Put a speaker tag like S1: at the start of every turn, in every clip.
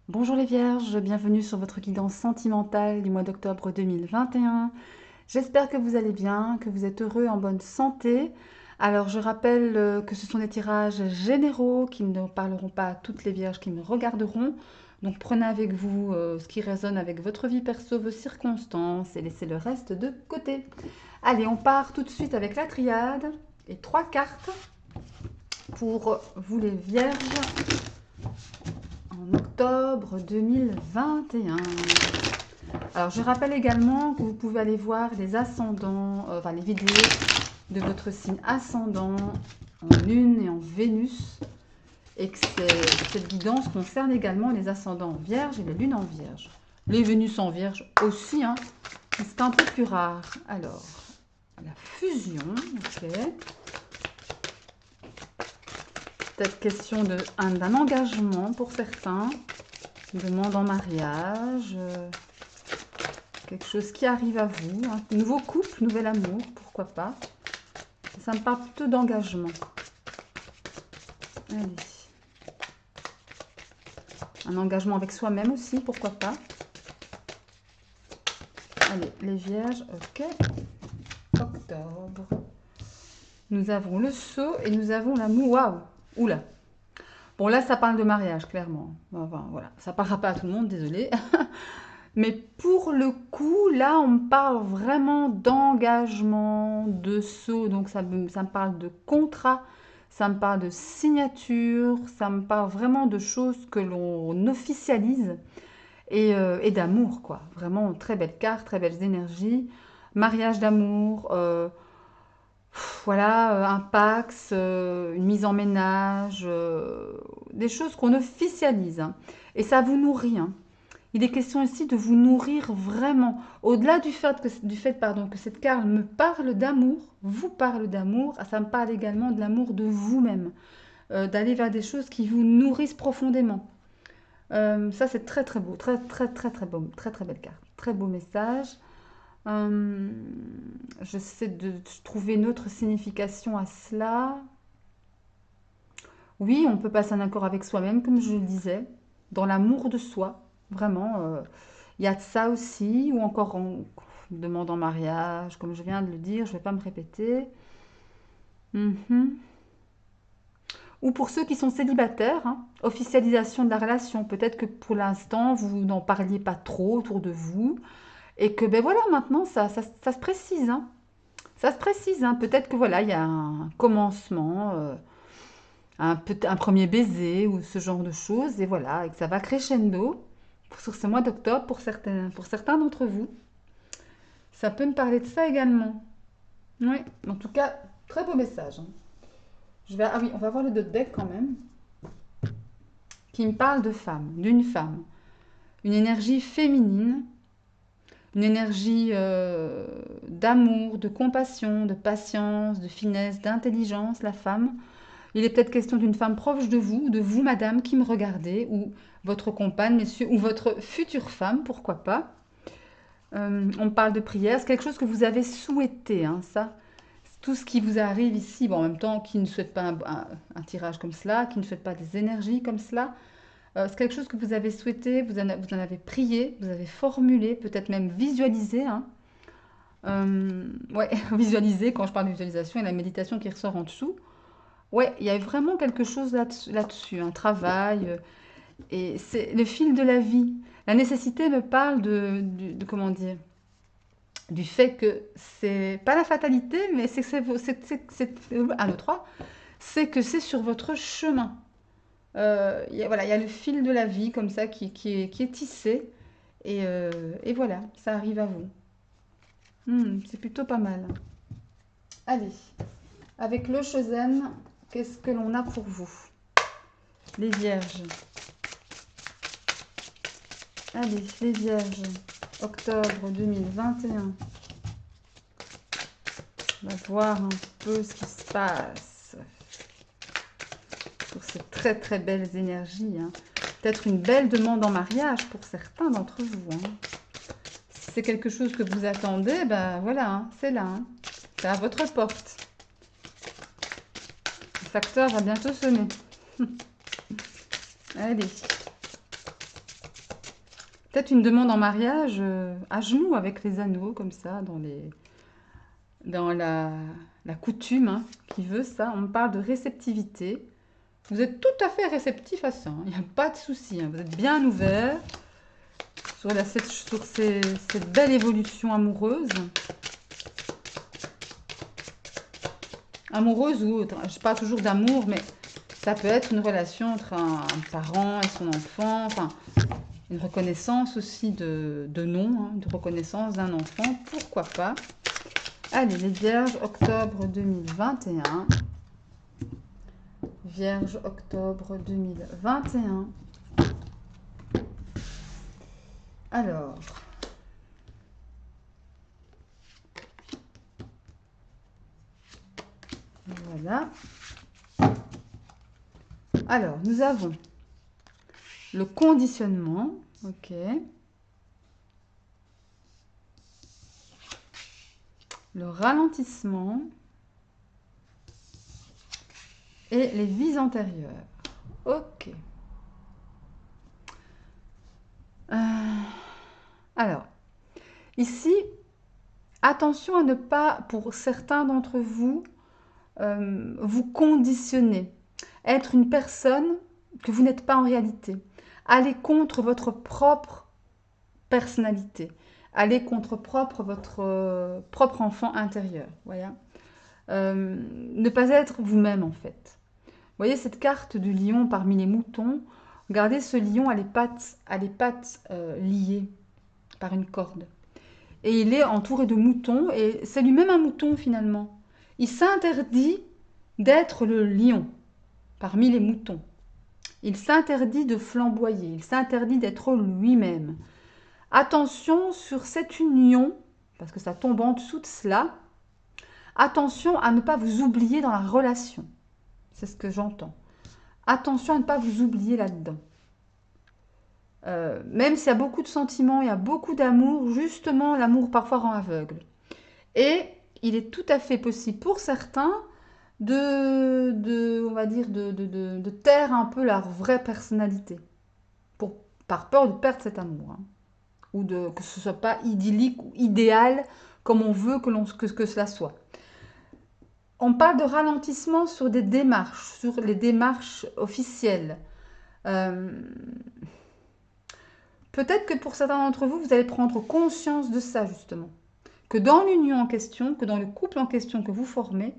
S1: Bonjour les Vierges, bienvenue sur votre guidance sentimentale du mois d'octobre 2021. J'espère que vous allez bien, que vous êtes heureux, en bonne santé. Alors je rappelle que ce sont des tirages généraux qui ne parleront pas à toutes les Vierges qui me regarderont. Donc prenez avec vous ce qui résonne avec votre vie perso, vos circonstances et laissez le reste de côté. Allez, on part tout de suite avec la triade et 3 cartes pour vous les Vierges en octobre 2021. Alors, je rappelle également que vous pouvez aller voir les ascendants, enfin les vidéos de votre signe ascendant en Lune et en Vénus, et que cette guidance concerne également les ascendants en Vierge et les lunes en Vierge. Les Vénus en Vierge aussi, hein, mais c'est un peu plus rare. Alors, la fusion, ok. Peut-être question d'un engagement pour certains, une demande en mariage, quelque chose qui arrive à vous, un nouveau couple, nouvel amour, pourquoi pas. Ça me parle plutôt d'engagement. Allez. Un engagement avec soi-même aussi, pourquoi pas. Allez, les vierges, ok. Octobre. Nous avons le sceau et nous avons l'amour. Waouh. Oula. Bon, là, ça parle de mariage, clairement. Enfin, voilà. Ça parlera pas à tout le monde, désolé. Mais pour le coup, là, on me parle vraiment d'engagement, de sceau. Donc, ça me parle de contrat, ça me parle de signature, ça me parle vraiment de choses que l'on officialise et d'amour, quoi. Vraiment, très belle carte, très belles énergies. Mariage d'amour, voilà, un pax, une mise en ménage, des choses qu'on officialise, hein. Et ça vous nourrit, hein. Il est question ici de vous nourrir vraiment. Au-delà pardon, que cette carte me parle d'amour, vous parle d'amour, ça me parle également de l'amour de vous-même. D'aller vers des choses qui vous nourrissent profondément. Ça, c'est très très beau, très très très très beau, très très belle carte, très beau message. Euh, J'essaie de trouver une autre signification à cela. Oui, on peut passer un accord avec soi-même, comme je le disais, dans l'amour de soi, vraiment. Il y a de ça aussi, ou encore en demande en mariage, comme je viens de le dire, je ne vais pas me répéter. Mhm. Ou pour ceux qui sont célibataires, hein, officialisation de la relation. Peut-être que pour l'instant, vous n'en parliez pas trop autour de vous, et que ben voilà, maintenant, ça se précise, hein. Ça se précise, hein. Peut-être que voilà, il y a un commencement, un premier baiser ou ce genre de choses, et voilà, et que ça va crescendo sur ce mois d'octobre pour certains d'entre vous. Ça peut me parler de ça également. Oui, en tout cas, très beau message, hein. Ah oui, on va voir le d'autres deck quand même, qui me parle de femme, d'une femme. Une énergie féminine, une énergie d'amour, de compassion, de patience, de finesse, d'intelligence, la femme. Il est peut-être question d'une femme proche de vous, madame, qui me regardez, ou votre compagne, messieurs, ou votre future femme, pourquoi pas. On parle de prière, c'est quelque chose que vous avez souhaité, hein, ça. Tout ce qui vous arrive ici, bon, en même temps, qui ne souhaite pas un tirage comme cela, qui ne souhaite pas des énergies comme cela, c'est quelque chose que vous avez souhaité, vous en avez prié, vous avez formulé, peut-être même visualisé, hein. Ouais, visualiser, quand je parle de visualisation et la méditation qui ressort en dessous. Ouais, il y a vraiment quelque chose là-dessus, un travail, et c'est le fil de la vie. La nécessité me parle comment dire, du fait que c'est pas la fatalité, mais c'est que un, deux, trois, c'est que c'est sur votre chemin. Voilà, il y a le fil de la vie comme ça qui est tissé, et voilà, ça arrive à vous. C'est plutôt pas mal. Allez, avec le Chosen, qu'est-ce que l'on a pour vous? Les Vierges. Allez, les Vierges, octobre 2021. On va voir un peu ce qui se passe pour ces très très belles énergies, hein. Peut-être une belle demande en mariage pour certains d'entre vous, hein. Si c'est quelque chose que vous attendez, ben voilà, hein, c'est là, hein. C'est à votre porte. Le facteur va bientôt sonner. Allez. Peut-être une demande en mariage à genoux avec les anneaux, comme ça, dans la coutume hein, qui veut ça. On parle de réceptivité. Vous êtes tout à fait réceptif à ça, hein. Il n'y a pas de souci, hein. Vous êtes bien ouvert sur cette belle évolution amoureuse. Amoureuse ou autre. Je parle toujours d'amour, mais ça peut être une relation entre un parent et son enfant. Enfin, une reconnaissance aussi de nom, hein, de reconnaissance d'un enfant. Pourquoi pas? Allez, les Vierges, octobre 2021. Vierge, octobre 2021. Alors, voilà. Alors, nous avons le conditionnement, ok. Le ralentissement et les vies antérieures. Ok. Alors, ici, attention à ne pas, pour certains d'entre vous, vous conditionner. Être une personne que vous n'êtes pas en réalité. Aller contre votre propre personnalité. Aller contre votre propre enfant intérieur. Voilà. Ne pas être vous-même en fait. Vous voyez cette carte du lion parmi les moutons. Regardez, ce lion a les pattes liées par une corde. Et il est entouré de moutons, et c'est lui-même un mouton finalement. Il s'interdit d'être le lion parmi les moutons. Il s'interdit de flamboyer, il s'interdit d'être lui-même. Attention sur cette union, parce que ça tombe en dessous de cela, attention à ne pas vous oublier dans la relation. C'est ce que j'entends. Attention à ne pas vous oublier là-dedans. Même s'il y a beaucoup de sentiments, il y a beaucoup d'amour, justement, l'amour parfois rend aveugle. Et il est tout à fait possible pour certains on va dire, de taire un peu leur vraie personnalité, par peur de perdre cet amour, hein, ou que ce ne soit pas idyllique ou idéal comme on veut que cela soit. On parle de ralentissement sur des démarches, sur les démarches officielles. Peut-être que pour certains d'entre vous, vous allez prendre conscience de ça, justement. Que dans l'union en question, que dans le couple en question que vous formez,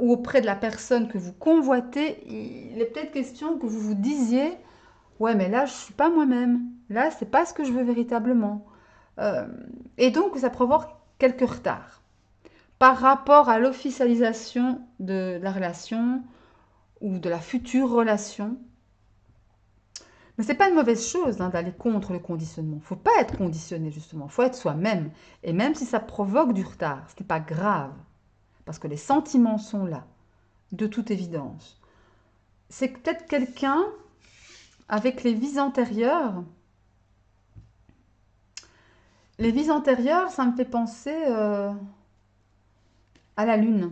S1: ou auprès de la personne que vous convoitez, il est peut-être question que vous vous disiez « Ouais, mais là, je ne suis pas moi-même. Là, c'est pas ce que je veux véritablement. » Et donc, ça provoque quelques retards par rapport à l'officialisation de la relation ou de la future relation. Mais ce n'est pas une mauvaise chose hein, d'aller contre le conditionnement. Il ne faut pas être conditionné, justement. Il faut être soi-même. Et même si ça provoque du retard, ce n'est pas grave. Parce que les sentiments sont là, de toute évidence. C'est peut-être quelqu'un avec les vies antérieures. Les vies antérieures, ça me fait penser à la lune.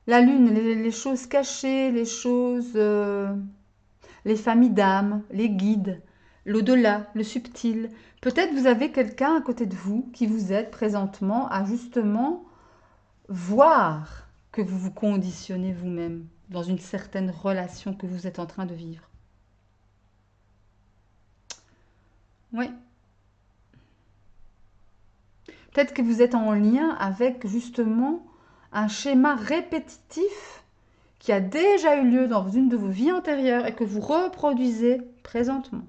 S1: La lune, les choses cachées, les choses, les familles d'âmes, les guides, l'au-delà, le subtil. Peut-être vous avez quelqu'un à côté de vous qui vous aide présentement à justement voir que vous vous conditionnez vous-même dans une certaine relation que vous êtes en train de vivre. Oui. Peut-être que vous êtes en lien avec justement un schéma répétitif qui a déjà eu lieu dans une de vos vies antérieures et que vous reproduisez présentement.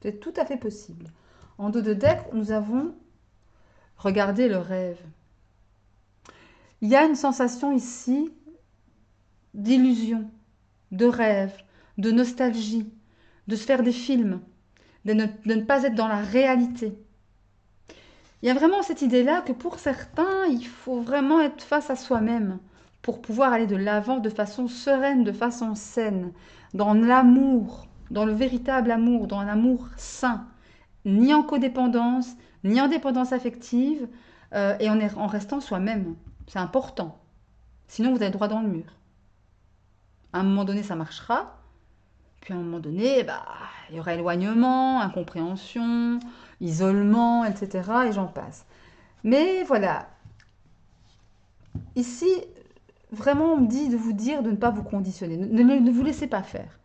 S1: C'est tout à fait possible. En dos de deck, nous avons regardé le rêve. Il y a une sensation ici d'illusion, de rêve, de nostalgie, de se faire des films, de ne pas être dans la réalité. Il y a vraiment cette idée-là que pour certains, il faut vraiment être face à soi-même pour pouvoir aller de l'avant de façon sereine, de façon saine, dans l'amour, dans le véritable amour, dans l'amour sain, ni en codépendance, ni en dépendance affective, et en restant soi-même. C'est important. Sinon, vous allez droit dans le mur. À un moment donné, ça marchera, Puis à un moment donné, bah, il y aura éloignement, incompréhension, isolement, etc. Et j'en passe. Mais voilà, ici, vraiment, on me dit de vous dire de ne pas vous conditionner. Ne vous laissez pas faire.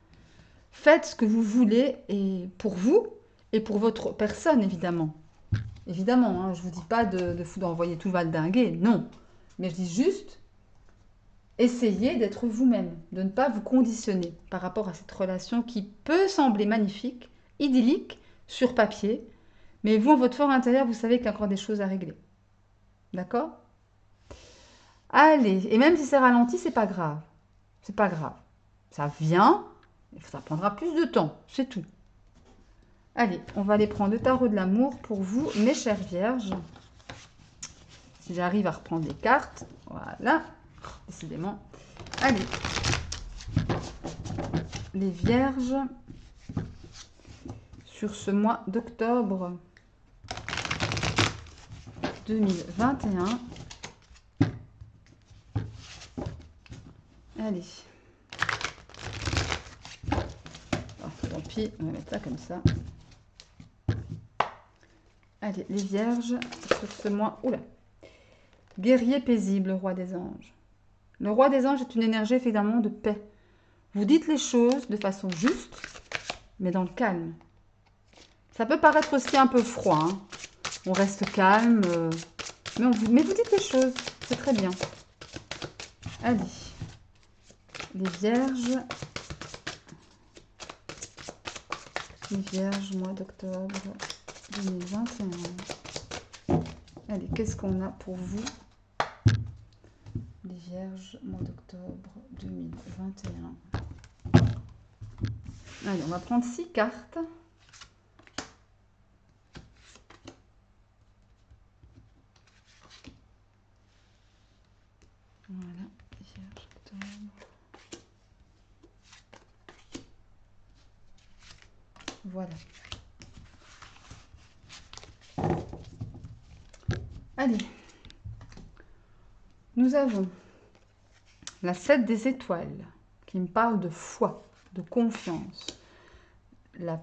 S1: Faites ce que vous voulez et pour vous et pour votre personne, évidemment. Évidemment, hein, je ne vous dis pas d'envoyer tout valdinguer, non. Mais je dis juste, essayez d'être vous-même, de ne pas vous conditionner par rapport à cette relation qui peut sembler magnifique, idyllique, sur papier, mais vous, en votre fort intérieur, vous savez qu'il y a encore des choses à régler. D'accord? Allez, et même si c'est ralenti, c'est pas grave. C'est pas grave. Ça vient, ça prendra plus de temps, c'est tout. Allez, on va aller prendre le tarot de l'amour pour vous, mes chères vierges. Si j'arrive à reprendre les cartes, voilà, décidément. Allez, les vierges, sur ce mois d'octobre 2021. Allez. Oh, tant pis, on va mettre ça comme ça. Allez, les vierges, sur ce mois... Oula. Guerrier paisible, roi des anges. Le roi des anges est une énergie évidemment de paix. Vous dites les choses de façon juste, mais dans le calme. Ça peut paraître aussi un peu froid. Hein. On reste calme, mais vous dites les choses. C'est très bien. Allez. Les vierges. Les vierges, mois d'octobre 2021. Allez, qu'est-ce qu'on a pour vous? Les vierges, mois d'octobre 2021. Allez, on va prendre 6 cartes. Voilà, vierge, octobre. Voilà. Allez. Nous avons la 7 des étoiles qui me parle de foi, de confiance. La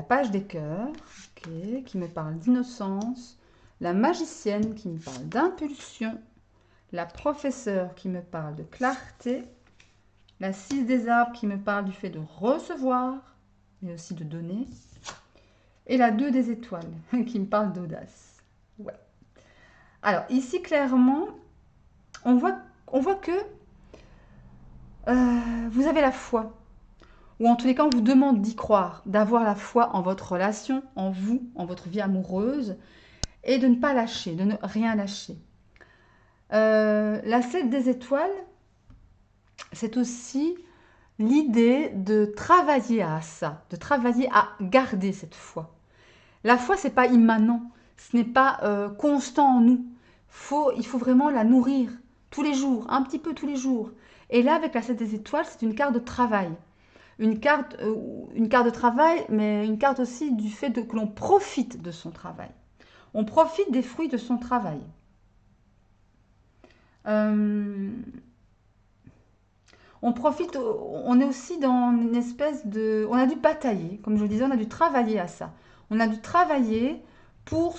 S1: page des cœurs okay, qui me parle d'innocence. La magicienne qui me parle d'impulsion. La professeure qui me parle de clarté. La 6 des arbres qui me parle du fait de recevoir, mais aussi de donner. Et la 2 des étoiles qui me parle d'audace. Ouais. Alors ici, clairement, on voit que vous avez la foi. Ou en tous les cas, on vous demande d'y croire, d'avoir la foi en votre relation, en vous, en votre vie amoureuse, et de ne pas lâcher, de ne rien lâcher. La 7 des étoiles, c'est aussi l'idée de travailler à ça, de travailler à garder cette foi. La foi, ce n'est pas immanent, ce n'est pas constant en nous. Il faut vraiment la nourrir tous les jours, un petit peu tous les jours. Et là, avec la 7 des étoiles, c'est une carte de travail. Une carte de travail, mais une carte aussi du fait que l'on profite de son travail. On profite des fruits de son travail. On profite, on est aussi dans une espèce de... On a dû batailler, comme je le disais, on a dû travailler à ça. On a dû travailler pour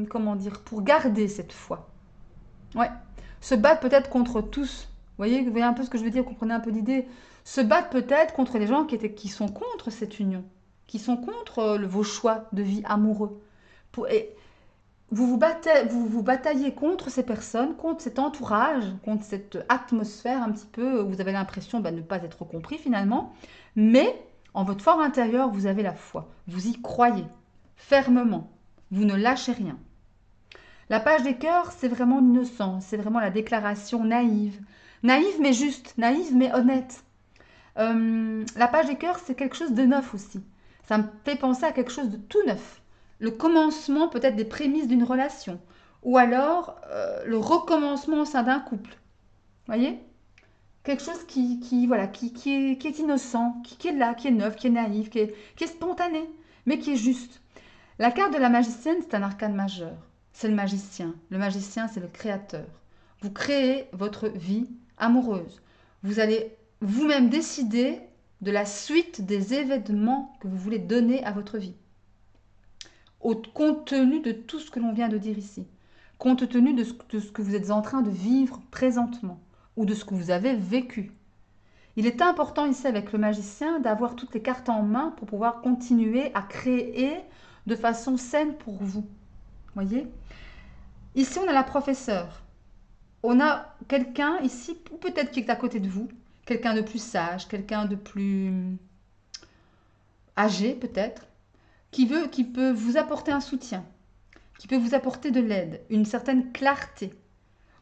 S1: comment dire, pour garder cette foi. Ouais. Se battre peut-être contre tous. Vous voyez un peu ce que je veux dire, vous comprenez un peu l'idée. Se battre peut-être contre les gens qui sont contre cette union, qui sont contre vos choix de vie amoureux. Et vous bataillez contre ces personnes, contre cet entourage, contre cette atmosphère un petit peu où vous avez l'impression de ne pas être compris finalement. Mais en votre fort intérieur, vous avez la foi. Vous y croyez fermement. Vous ne lâchez rien. La page des cœurs, c'est vraiment l'innocence, c'est vraiment la déclaration naïve. Naïve mais juste, naïve mais honnête. La page des cœurs, c'est quelque chose de neuf aussi. Ça me fait penser à quelque chose de tout neuf. Le commencement peut-être des prémices d'une relation. Ou alors le recommencement au sein d'un couple. Vous voyez? Quelque chose voilà, qui est innocent, qui est là, qui est neuf, qui est naïf, qui est spontané, mais qui est juste. La carte de la magicienne, c'est un arcane majeur. C'est le magicien. Le magicien, c'est le créateur. Vous créez votre vie amoureuse. Vous allez vous-même décider de la suite des événements que vous voulez donner à votre vie. Compte tenu de tout ce que l'on vient de dire ici, compte tenu de ce que vous êtes en train de vivre présentement, ou de ce que vous avez vécu. Il est important ici avec le magicien d'avoir toutes les cartes en main pour pouvoir continuer à créer de façon saine pour vous. Voyez? Ici, on a la professeure. On a quelqu'un ici, ou peut-être qui est à côté de vous, quelqu'un de plus sage, quelqu'un de plus âgé peut-être, qui peut vous apporter un soutien, qui peut vous apporter de l'aide, une certaine clarté.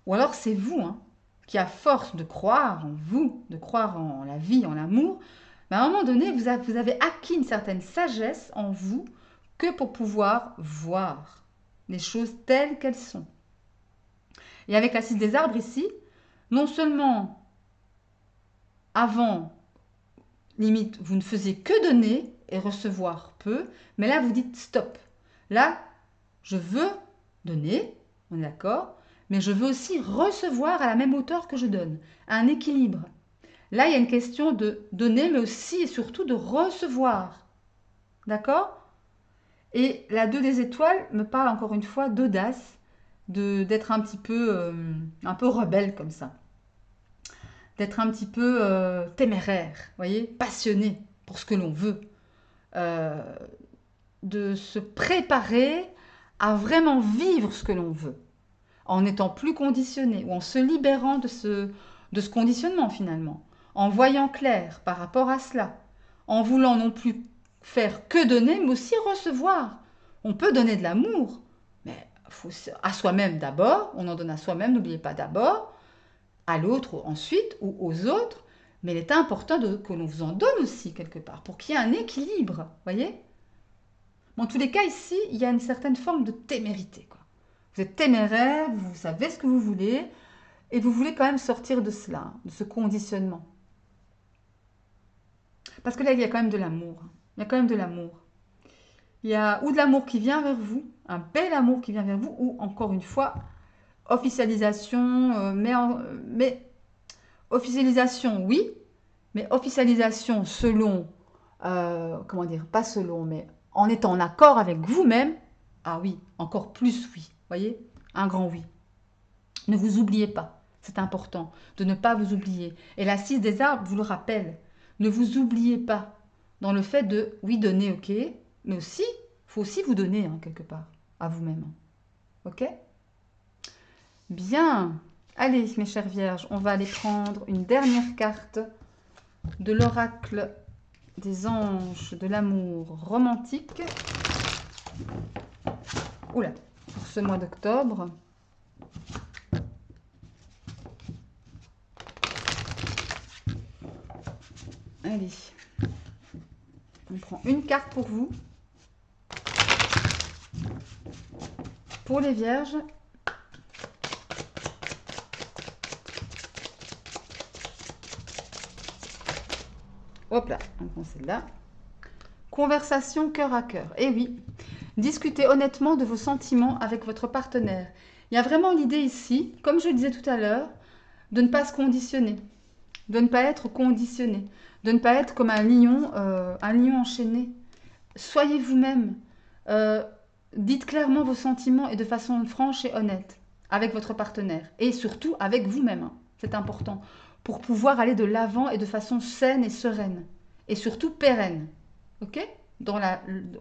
S1: Ou alors c'est vous, hein, qui à force de croire en vous, de croire en la vie, en l'amour, à un moment donné, vous avez acquis une certaine sagesse en vous que pour pouvoir voir les choses telles qu'elles sont. Et avec la 6 des arbres ici, non seulement avant, limite, vous ne faisiez que donner et recevoir peu, mais là vous dites stop. Là, je veux donner, on est d'accord, mais je veux aussi recevoir à la même hauteur que je donne, un équilibre. Là, il y a une question de donner, mais aussi et surtout de recevoir. D'accord? Et la 2 des étoiles me parle encore une fois d'audace, d'être un peu rebelle comme ça. D'être un petit peu téméraire, voyez, passionné pour ce que l'on veut. De se préparer à vraiment vivre ce que l'on veut, en étant plus conditionné ou en se libérant de ce conditionnement finalement, en voyant clair par rapport à cela, en voulant non plus faire que donner, mais aussi recevoir. On peut donner de l'amour, mais faut à soi-même d'abord, on en donne à soi-même, n'oubliez pas d'abord, à l'autre ensuite ou aux autres, mais il est important que l'on vous en donne aussi quelque part, pour qu'il y ait un équilibre, voyez. En tous les cas, ici, il y a une certaine forme de témérité, quoi. Vous êtes téméraire, vous savez ce que vous voulez, et vous voulez quand même sortir de cela, de ce conditionnement. Parce que là, il y a quand même de l'amour. Il y a quand même de l'amour. Il y a ou de l'amour qui vient vers vous, un bel amour qui vient vers vous, ou encore une fois, officialisation, mais officialisation, oui, mais officialisation selon, comment dire, pas selon, mais en étant en accord avec vous-même, ah oui, encore plus oui, voyez, un grand oui. Ne vous oubliez pas, c'est important de ne pas vous oublier. Et la 6 des arbres vous le rappelle, ne vous oubliez pas dans le fait de, oui, donner, ok, mais aussi, il faut aussi vous donner, hein, quelque part, à vous-même. Ok? Bien. Allez, mes chères vierges, on va aller prendre une dernière carte de l'oracle des anges de l'amour romantique. Oula, pour ce mois d'octobre. Allez, on prend une carte pour vous. Pour les vierges. Hop là, on prend celle-là. Conversation cœur à cœur. Eh oui, discutez honnêtement de vos sentiments avec votre partenaire. Il y a vraiment l'idée ici, comme je le disais tout à l'heure, de ne pas se conditionner, de ne pas être conditionné, de ne pas être comme un lion enchaîné. Soyez vous-même. Dites clairement vos sentiments et de façon franche et honnête avec votre partenaire. Et surtout avec vous-même. Hein. C'est important. Pour pouvoir aller de l'avant et de façon saine et sereine. Et surtout pérenne. Ok?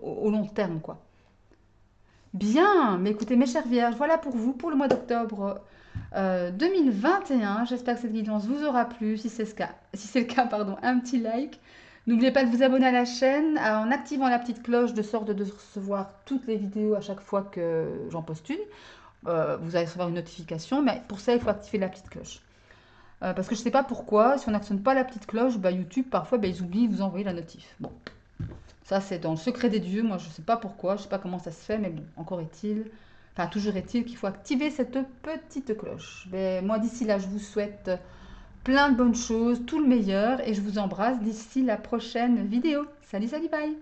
S1: Au long terme, quoi. Bien, mais écoutez, mes chères vierges, voilà pour vous, pour le mois d'octobre 2021. J'espère que cette guidance vous aura plu. Si c'est le cas, pardon, un petit like. N'oubliez pas de vous abonner à la chaîne en activant la petite cloche de sorte de recevoir toutes les vidéos à chaque fois que j'en poste une. Vous allez recevoir une notification, mais pour ça, il faut activer la petite cloche. Parce que je ne sais pas pourquoi, si on n'actionne pas la petite cloche, YouTube, parfois, ils oublient de vous envoyer la notif. Bon, ça, c'est dans le secret des dieux. Moi, je ne sais pas pourquoi, je ne sais pas comment ça se fait, mais bon, encore est-il, enfin, toujours est-il qu'il faut activer cette petite cloche. Mais moi, d'ici là, je vous souhaite plein de bonnes choses, tout le meilleur, et je vous embrasse d'ici la prochaine vidéo. Salut, salut, bye!